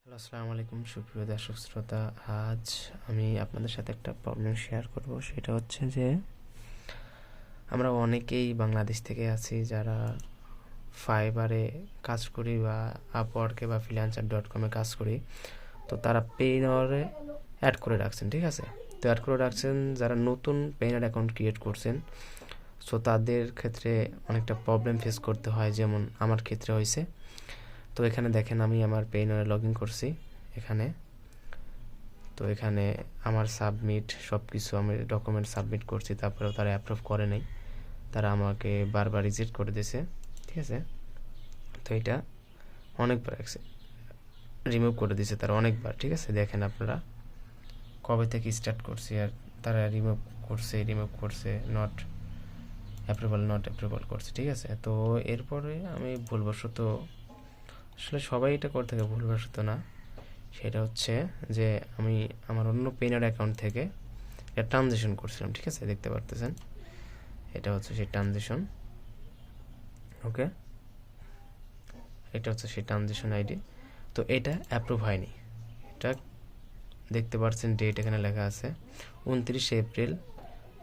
Hello, আসসালামু আলাইকুম সুপ্রিয় দর্শক শ্রোতা। আজ আমি আপনাদের সাথে একটা প্রবলেম শেয়ার করব। সেটা হচ্ছে যে আমরা অনেকেই বাংলাদেশ থেকে আছি যারা ফাইবারে কাজ করি বা আপওয়ার্কে বা freelancer.com-এ কাজ করি। তো তারা পেইনরে অ্যাড করে রাখছেন, ঠিক আছে? তো অ্যাড করে রাখছেন যারা নতুন পেইনর অ্যাকাউন্ট ক্রিয়েট করছেন। সো তাদের ক্ষেত্রে অনেকটা প্রবলেম ফেস করতে হয়, যেমন আমার ক্ষেত্রে হয়েছে। তো এখানে দেখেন আমি আমার পেইনরে লগ ইন করছি এখানে। তো এখানে আমার সাবমিট সব কিছু আমি ডকুমেন্ট সাবমিট করছি, তারপরেও তারা অ্যাপ্রুভ করে নাই, তারা আমাকে বারবার রিজেক্ট করে দিয়েছে, ঠিক আছে? তো এটা অনেকবার রিমুভ করে দিয়েছে তারা অনেকবার, ঠিক আছে? দেখেন আপনারা কবে থেকে স্টার্ট করছি আর তারা রিমুভ করছে নট অ্যাপ্রুভাল করছে, ঠিক আছে? তো এরপরে আমি ভুলবশত, আসলে সবাই এটা করে থাকে ভুলবশত না, সেটা হচ্ছে যে আমি আমার অন্য পেইনার অ্যাকাউন্ট থেকে একটা ট্রানজেকশন করছিলাম, ঠিক আছে? দেখতে পারতেছেন এটা হচ্ছে সেই ট্রানজেকশন। ওকে, এটা হচ্ছে সেই ট্রানজেকশন আইডি। তো এটা অ্যাপ্রুভ হয়নি। এটা দেখতে পাচ্ছেন, ডেট এখানে লেখা আছে 29 এপ্রিল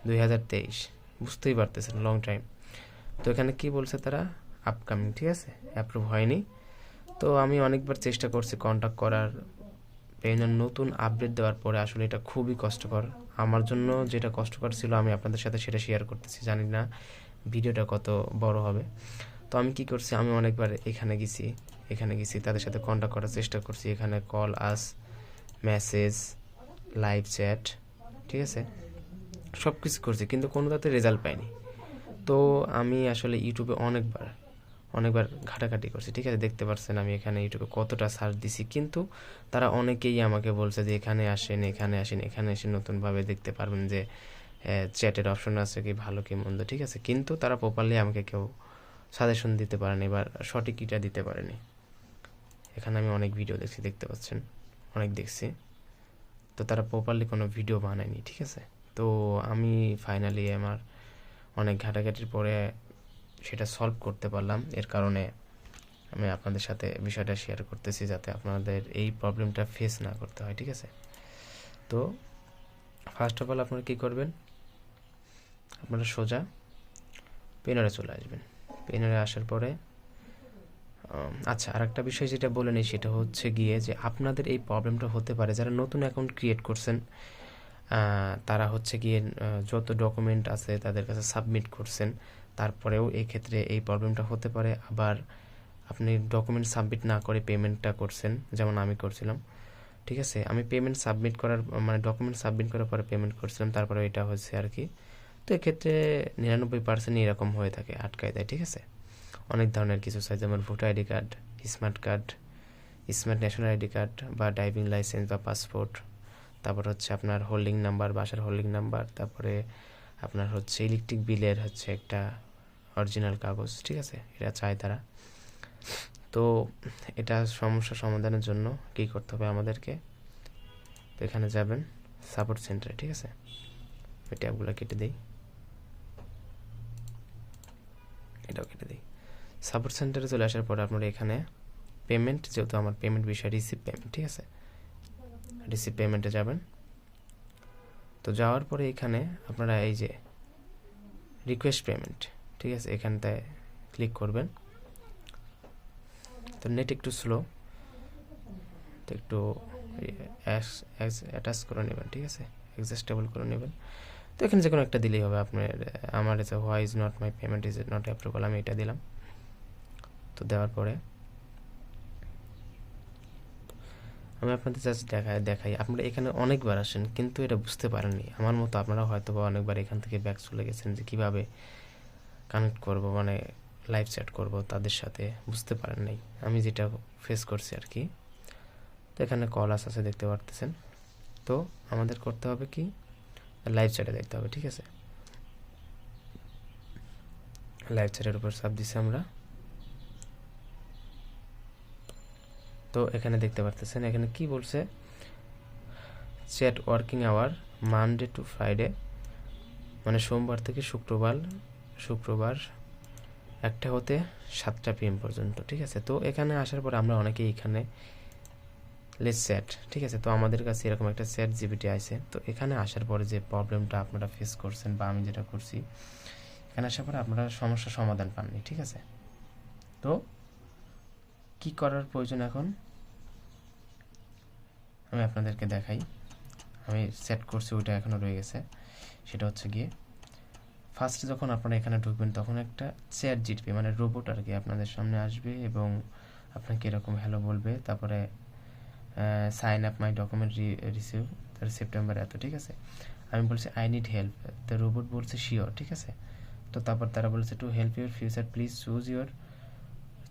2023। বুঝতেই পারতেছেন, লং টাইম। তো এখানে কি বলছে তারা, আপকামিং, ঠিক আছে? অ্যাপ্রুভ হয়নি। তো আমি অনেকবার চেষ্টা করছি কন্ট্যাক্ট করার, পেইনের নতুন আপডেট দেওয়ার পরে আসলে এটা খুবই কষ্টকর আমার জন্য। যেটা কষ্টকর ছিল আমি আপনাদের সাথে সেটা শেয়ার করতেছি, জানি না ভিডিওটা কত বড় হবে। তো আমি কি করছি, আমি অনেকবার এখানে গেছি তাদের সাথে কন্ট্যাক্ট করার চেষ্টা করছি। এখানে কল আস, মেসেজ, লাইভ চ্যাট, ঠিক আছে? সব কিছু করছি কিন্তু কোনো তাতে রেজাল্ট পাইনি। তো আমি আসলে ইউটিউবে অনেকবার ঘাটাঘাটি করছি, ঠিক আছে? দেখতে পাচ্ছেন আমি এখানে ইউটিউবে কতটা সার্চ দিছি, কিন্তু তারা অনেকেই আমাকে বলছে যে এখানে এসে নতুনভাবে দেখতে পারবেন যে চ্যাটের অপশন আছে, কি ভালো কি মন্দ, ঠিক আছে? কিন্তু তারা প্রপারলি আমাকে কেউ সাজেশন দিতে পারেনি বা সঠিক ইটা দিতে পারেনি। এখানে আমি অনেক ভিডিও দেখতে পাচ্ছেন, অনেক দেখছি। তো তারা প্রপারলি কোনো ভিডিও বানায়নি, ঠিক আছে? তো আমি ফাইনালি আমার অনেক ঘাটাঘাটির পরে সেটা সলভ করতে পারলাম। এর কারণে আমি আপনাদের সাথে বিষয়টা শেয়ার করতেছি, যাতে আপনাদের এই প্রবলেমটা ফেস না করতে হয়, ঠিক আছে? তো ফার্স্ট অফ অল আপনারা কী করবেন, আপনারা সোজা পেনারে চলে আসবেন। পেনারে আসার পরে আচ্ছা, আরেকটা বিষয় যেটা বলে নিই, সেটা হচ্ছে গিয়ে যে আপনাদের এই প্রবলেমটা হতে পারে যারা নতুন অ্যাকাউন্ট ক্রিয়েট করছেন। তারা হচ্ছে গিয়ে যত ডকুমেন্ট আছে তাদের কাছে সাবমিট করছেন, তারপরেও এই ক্ষেত্রে এই প্রবলেমটা হতে পারে। আবার আপনি ডকুমেন্ট সাবমিট না করে পেমেন্টটা করছেন, যেমন আমি করছিলাম, ঠিক আছে? আমি পেমেন্ট সাবমিট করার মানে ডকুমেন্ট সাবমিট করার পরে পেমেন্ট করছিলাম, তারপরে এটা হচ্ছে আর কি। তো এক্ষেত্রে 99% এরকম হয়ে থাকে, আটকায় দেয়, ঠিক আছে? অনেক ধরনের কিছু চাই, যেমন voter ID card, smart national ID card বা ড্রাইভিং লাইসেন্স বা পাসপোর্ট, তারপর হচ্ছে আপনার হোল্ডিং নাম্বার, বাসার হোল্ডিং নাম্বার, তারপরে আপনার হচ্ছে ইলেকট্রিক বিলের হচ্ছে একটা অরিজিনাল কাগজ, ঠিক আছে? এটা চায় তারা। তো এটা সমস্যা সমাধানের জন্য কী করতে হবে আমাদেরকে, তো এখানে যাবেন সাপোর্ট সেন্টারে, ঠিক আছে? ওই ট্যাবগুলো কেটে দিই, এটাও কেটে দিই। সাপোর্ট সেন্টারে চলে আসার পরে আপনারা এখানে পেমেন্ট, যেহেতু আমার পেমেন্ট বিষয় রিসিভ পেমেন্ট, ঠিক আছে? রিসিভ পেমেন্টে যাবেন। তো যাওয়ার পরে এখানে আপনারা এই যে রিকোয়েস্ট পেমেন্ট, ঠিক আছে, এখানটায় ক্লিক করবেন। তো নেট একটু স্লো, তো একটু অ্যাটাচ করে নেবেন, ঠিক আছে? অ্যাডজাস্টেবল করে নেবেন। তো এখানে যে কোনো একটা দিলেই হবে আপনার। আমার এসে why is not my payment is not approval, আমি এটা দিলাম। তো দেওয়ার পরে আমি আপনাদের জাস্ট দেখাই আপনারা এখানে অনেকবার আসেন কিন্তু এটা বুঝতে পারেননি, আমার মতো আপনারা হয়তো বা অনেকবার এখান থেকে ব্যাক চলে গেছেন যে কীভাবে কানেক্ট করব, মানে লাইভ চ্যাট করব তাদের সাথে, বুঝতে পারেন নাই। আমি যেটা ফেস করছি আর কি। তো এখানে কল আছে দেখতে পারতেছেন। তো আমাদের করতে হবে কি, লাইভ চ্যাটে দেখতে হবে, ঠিক আছে? লাইভ চ্যাটের উপর চাপ দিছি আমরা। তো এখানে দেখতে পারতেছেন, এখানে কি বলছে, chat working hour Monday to Friday, মানে সোমবার থেকে শুক্রবার 1টা হতে 7টা PM পর্যন্ত, ঠিক আছে? তো এখানে আসার পর আমরা অনেকেই এখানে লেটস চ্যাট, ঠিক আছে। তো আমাদের কাছে এরকম একটা চ্যাট জিপিটি আছে। তো এখানে আসার পরে যে প্রবলেমটা আপনারা ফেস করছেন বা আমি যেটা করছি, এখানে আসার পরে আপনারা সমস্যার সমাধান পাননি, ঠিক আছে। তো কি করার প্রয়োজন এখন আমি আপনাদেরকে দেখাই। আমি সেট করছি, ওইটা এখনও রয়ে গেছে। সেটা হচ্ছে গিয়ে ফার্স্টে যখন আপনারা এখানে ঢুকবেন তখন একটা চ্যাট জিপিটি মানে রোবট আর কি আপনাদের সামনে আসবে এবং আপনাকে এরকম হ্যালো বলবে, তারপরে sign up my document receive September এত, ঠিক আছে। আমি বলছি আই নিড হেল্প, তো রোবট বলছে শিওর, ঠিক আছে। তো তারপর তারা বলছে to help your future please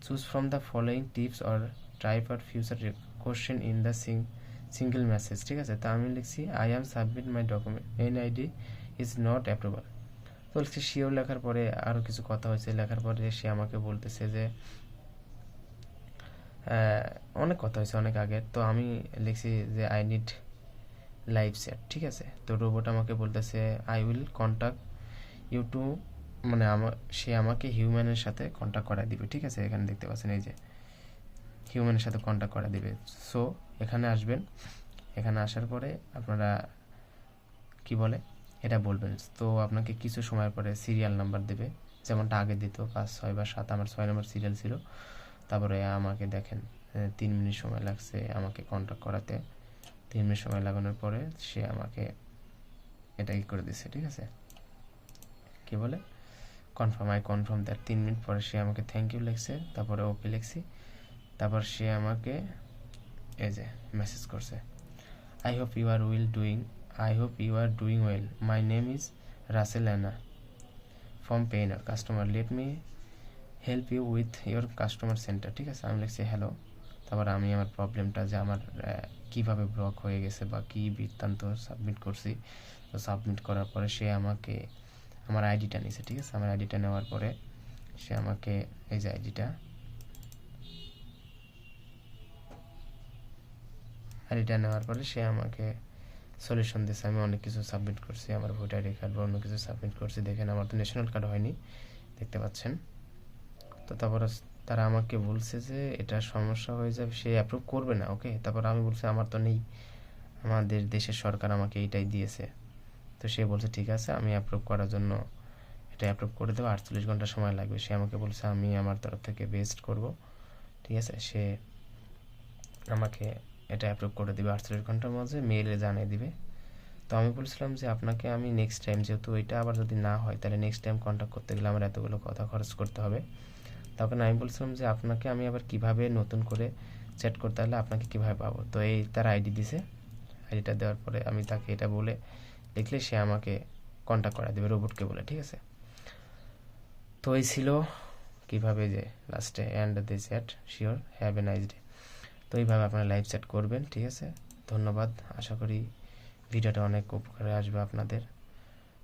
choose from the following tips or type your future question in the single message, ঠিক আছে। তো আমি লিখছি I am submit my document NID is not approval. তো লিখছি শিওর লেখার পরে আরও কিছু কথা হয়েছে, লেখার পরে সে আমাকে বলতেছে যে অনেক কথা হয়েছে অনেক আগে। তো আমি লিখছি যে আই নিড লাইভ চ্যাট, ঠিক আছে। তো রোবট আমাকে বলতেছে I will contact you to, মানে সে আমাকে হিউম্যানের সাথে কন্ট্যাক্ট করা দিবে, ঠিক আছে। এখানে দেখতে পাচ্ছেন এই যে হিউম্যানের সাথে কন্ট্যাক্ট করা দিবে। সো এখানে আসবেন, এখানে আসার পরে আপনারা কি বলে এটা বলবেন। তো আপনাকে কিছু সময় পরে সিরিয়াল নাম্বার দেবে, যেমনটা আগে দিত 5, 6 বা 7, আমার 6 নম্বর সিরিয়াল ছিল। তারপরে আমাকে দেখেন 3 মিনিট সময় লাগছে আমাকে কন্ট্যাক্ট করাতে। 3 মিনিট সময় লাগানোর পরে সে আমাকে এটা কি করে দিচ্ছে, ঠিক আছে। কি বলে কনফার্ম দ্যাট। 3 মিনিট পরে সে আমাকে থ্যাংক ইউ লিখছে, তারপরে ওকে লিখছি। তারপর সে আমাকে এই যে মেসেজ করছে I hope you are doing well, my name is Russell Anna from Payoneer customer, let me help you with your customer centre, ঠিক আছে। আমি লিখছি হ্যালো। তারপর আমি আমার প্রবলেমটা যে আমার কীভাবে ব্লক হয়ে গেছে বা কী বৃত্তান্ত সাবমিট করছি, তো সাবমিট করার পরে সে আমাকে আমার আইডিটা নিছে, ঠিক আছে। আমার আইডিটা নেওয়ার পরে সে আমাকে এই যে আইডিটা নেওয়ার পরে সে আমাকে সলিউশন দিয়েছে। আমি অনেক কিছু সাবমিট করছি, আমার ভোটার আইডি কার্ড বা অন্য কিছু সাবমিট করছি। দেখেন আমার তো ন্যাশনাল কার্ড হয়নি, দেখতে পাচ্ছেন। তো তারপর তারা আমাকে বলছে যে এটা সমস্যা হয়ে যাবে, সে অ্যাপ্রুভ করবে না, ওকে। তারপর আমি বলছি আমার তো নেই, আমাদের দেশের সরকার আমাকে এইটাই দিয়েছে। তো সে বলছে ঠিক আছে, আমি অ্যাপ্রুভ করার জন্য এটা অ্যাপ্রুভ করে দেবো, 48 ঘন্টা সময় লাগবে। সে আমাকে বলছে আমি আমার তরফ থেকে বেস্ট করব, ঠিক আছে। সে আমাকে এটা অ্যাপ্রুভ করে দিবে 48 ঘন্টার মধ্যে, মেইলে জানিয়ে দিবে। তো আমি বলছিলাম যে আপনাকে আমি নেক্সট টাইম, যেহেতু এটা আবার যদি না হয় তাহলে নেক্সট টাইম কন্ট্যাক্ট করতে গেলে আমার এতগুলো কথা খরচ করতে হবে। তখন আমি বলছিলাম যে আপনাকে আমি আবার কিভাবে নতুন করে চ্যাট করতে হলে আপনাকে কিভাবে পাবো। তো এই তার আইডি দিছে, আইডিটা দেওয়ার পরে আমি তাকে এটা বলে লিখলে সে আমাকে কন্ট্যাক্ট করা দেবে রোবটকে বলে, ঠিক আছে। তো এই ছিল কিভাবে যে লাস্টে and the chat sure have a nice day. তো এইভাবে আপনারা লাইভ চ্যাট করবেন, ঠিক আছে। ধন্যবাদ, আশা করি ভিডিওটা অনেক উপকারে আসবে আপনাদের।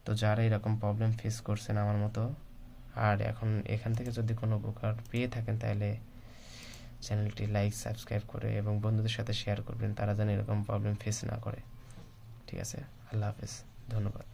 তো যারা এরকম প্রবলেম ফেস করছেন আমার মতো, আর এখান থেকে যদি কোনো উপকার পেয়ে থাকেন তাহলে চ্যানেলটি লাইক সাবস্ক্রাইব করে এবং বন্ধুদের সাথে শেয়ার করবেন, তারা যেন এরকম প্রবলেম ফেস না করে, ঠিক আছে। আল্লাহ হাফেজ, ধন্যবাদ।